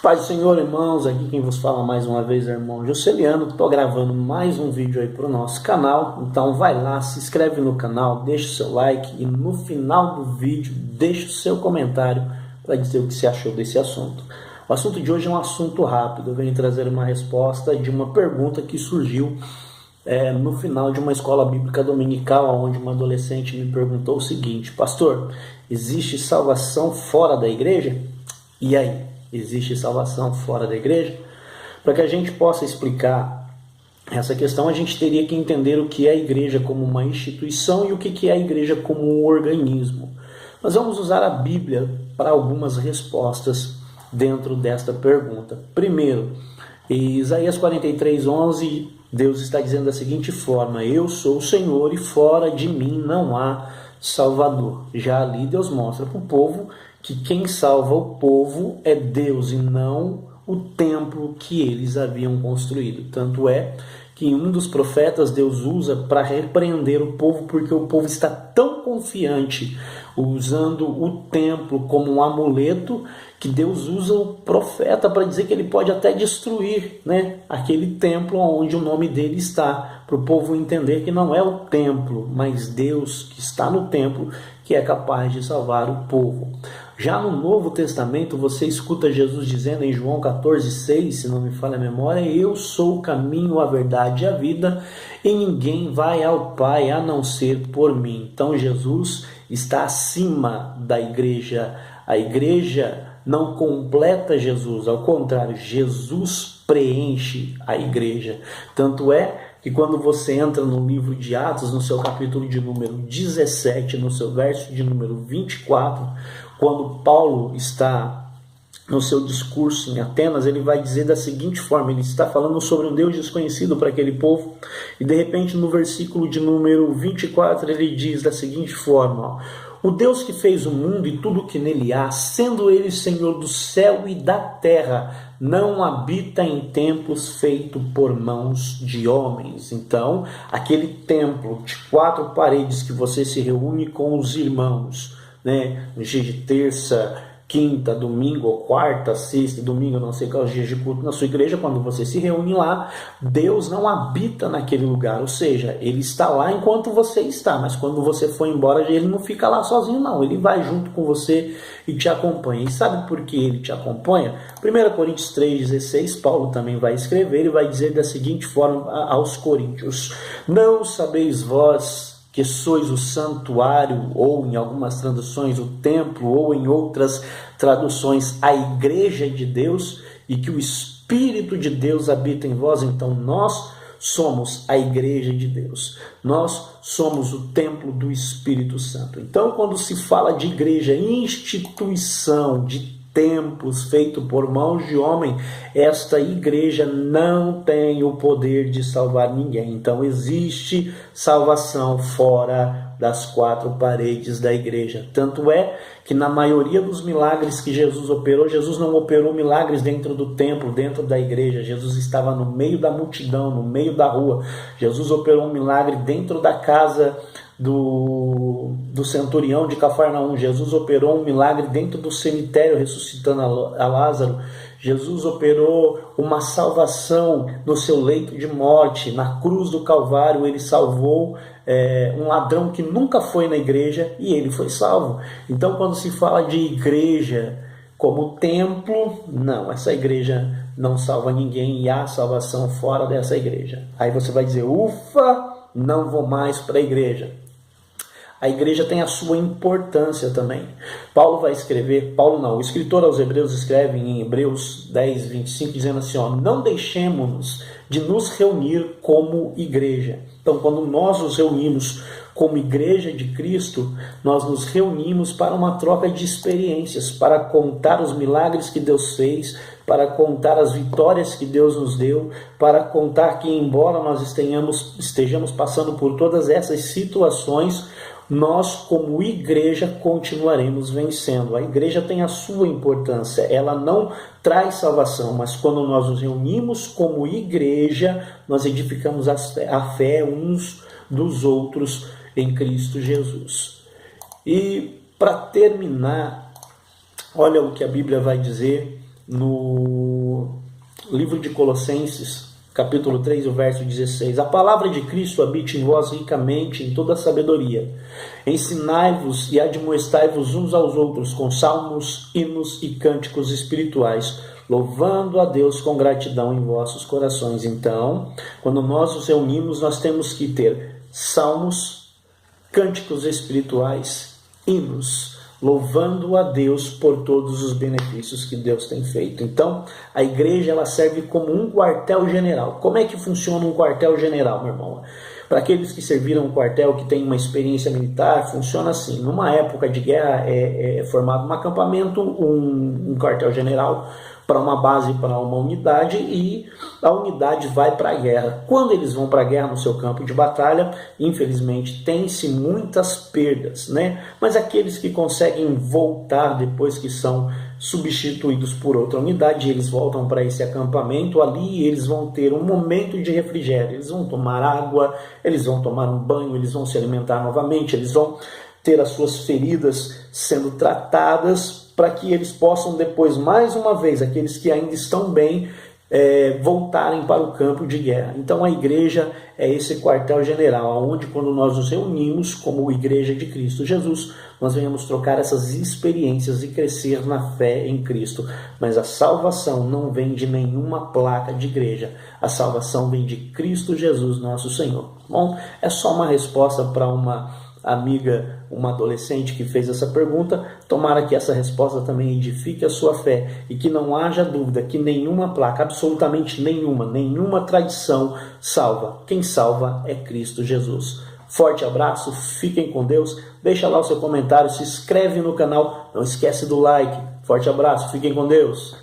Paz do Senhor, irmãos, aqui quem vos fala mais uma vez é o irmão Jusceliano. Estou gravando mais um vídeo aí para o nosso canal, então vai lá, se inscreve no canal, deixa o seu like e no final do vídeo deixa o seu comentário para dizer o que você achou desse assunto. O assunto de hoje é um assunto rápido, eu venho trazer uma resposta de uma pergunta que surgiu no final de uma escola bíblica dominical, onde uma adolescente me perguntou o seguinte: pastor, existe salvação fora da igreja? E aí? Existe salvação fora da igreja? Para que a gente possa explicar essa questão, a gente teria que entender o que é a igreja como uma instituição e o que é a igreja como um organismo. Nós vamos usar a Bíblia para algumas respostas dentro desta pergunta. Primeiro, em Isaías 43:11, Deus está dizendo da seguinte forma: eu sou o Senhor e fora de mim não há Salvador. Já ali Deus mostra para o povo que quem salva o povo é Deus e não o templo que eles haviam construído. Tanto é que em um dos profetas Deus usa para repreender o povo, porque o povo está tão confiante usando o templo como um amuleto, que Deus usa o profeta para dizer que ele pode até destruir, aquele templo onde o nome dele está, para o povo entender que não é o templo, mas Deus que está no templo que é capaz de salvar o povo. Já no Novo Testamento, você escuta Jesus dizendo em João 14:6, se não me falha a memória: eu sou o caminho, a verdade e a vida, e ninguém vai ao Pai a não ser por mim. Então Jesus está acima da igreja. A igreja não completa Jesus, ao contrário, Jesus preenche a igreja. Tanto é que quando você entra no livro de Atos, no seu capítulo de número 17, no seu verso de número 24, quando Paulo está no seu discurso em Atenas, ele vai dizer da seguinte forma: ele está falando sobre um Deus desconhecido para aquele povo, e de repente no versículo de número 24 ele diz da seguinte forma: o Deus que fez o mundo e tudo que nele há, sendo ele Senhor do céu e da terra, não habita em templos feitos por mãos de homens. Então, aquele templo de 4 paredes que você se reúne com os irmãos, no dia de terça, quinta, domingo, ou quarta, sexta, domingo, não sei qual dia de culto na sua igreja, quando você se reúne lá, Deus não habita naquele lugar, ou seja, ele está lá enquanto você está, mas quando você for embora, ele não fica lá sozinho não, ele vai junto com você e te acompanha. E sabe por que ele te acompanha? 1 Coríntios 3:16, Paulo também vai escrever e vai dizer da seguinte forma aos coríntios: não sabeis vós que sois o santuário, ou em algumas traduções o templo, ou em outras traduções a igreja de Deus, e que o Espírito de Deus habita em vós? Então nós somos a igreja de Deus, nós somos o templo do Espírito Santo. Então, quando se fala de igreja, instituição, de templos feitos por mãos de homem, esta igreja não tem o poder de salvar ninguém. Então existe salvação fora das 4 paredes da igreja. Tanto é que na maioria dos milagres que Jesus operou, Jesus não operou milagres dentro do templo, dentro da igreja. Jesus estava no meio da multidão, no meio da rua. Jesus operou um milagre dentro da casa do centurião de Cafarnaum. Jesus operou um milagre dentro do cemitério, ressuscitando a Lázaro. Jesus operou uma salvação no seu leito de morte, na cruz do Calvário. Ele salvou um ladrão que nunca foi na igreja e ele foi salvo. Então, quando se fala de igreja como templo, não, essa igreja não salva ninguém e há salvação fora dessa igreja. Aí você vai dizer: ufa, não vou mais para a igreja. A igreja tem a sua importância também. O escritor aos Hebreus escreve em Hebreus 10:25, dizendo assim: não deixemos de nos reunir como igreja. Então, quando nós nos reunimos como igreja de Cristo, nós nos reunimos para uma troca de experiências, para contar os milagres que Deus fez, para contar as vitórias que Deus nos deu, para contar que, embora nós estejamos passando por todas essas situações, nós como igreja continuaremos vencendo. A igreja tem a sua importância, ela não traz salvação, mas quando nós nos reunimos como igreja, nós edificamos a fé uns dos outros em Cristo Jesus. E para terminar, olha o que a Bíblia vai dizer no livro de Colossenses, capítulo 3, o verso 16. A palavra de Cristo habite em vós ricamente em toda a sabedoria. Ensinai-vos e admoestai-vos uns aos outros com salmos, hinos e cânticos espirituais, louvando a Deus com gratidão em vossos corações. Então, quando nós nos reunimos, nós temos que ter salmos, cânticos espirituais, hinos, louvando a Deus por todos os benefícios que Deus tem feito. Então, a igreja ela serve como um quartel-general. Como é que funciona um quartel-general, meu irmão? Para aqueles que serviram um quartel, que têm uma experiência militar, funciona assim. Numa época de guerra, é formado um acampamento, um quartel-general, para uma base, para uma unidade, e a unidade vai para a guerra. Quando eles vão para a guerra no seu campo de batalha, infelizmente tem-se muitas perdas, né? Mas aqueles que conseguem voltar depois que são substituídos por outra unidade, eles voltam para esse acampamento, ali eles vão ter um momento de refrigério, eles vão tomar água, eles vão tomar um banho, eles vão se alimentar novamente, eles vão ter as suas feridas sendo tratadas, para que eles possam depois, mais uma vez, aqueles que ainda estão bem, voltarem para o campo de guerra. Então a igreja é esse quartel-general, onde quando nós nos reunimos como igreja de Cristo Jesus, nós venhamos trocar essas experiências e crescer na fé em Cristo. Mas a salvação não vem de nenhuma placa de igreja, a salvação vem de Cristo Jesus, nosso Senhor. Bom, é só uma resposta para uma amiga, uma adolescente que fez essa pergunta. Tomara que essa resposta também edifique a sua fé e que não haja dúvida que nenhuma placa, absolutamente nenhuma tradição salva. Quem salva é Cristo Jesus. Forte abraço, fiquem com Deus, deixa lá o seu comentário, se inscreve no canal, não esquece do like. Forte abraço, fiquem com Deus.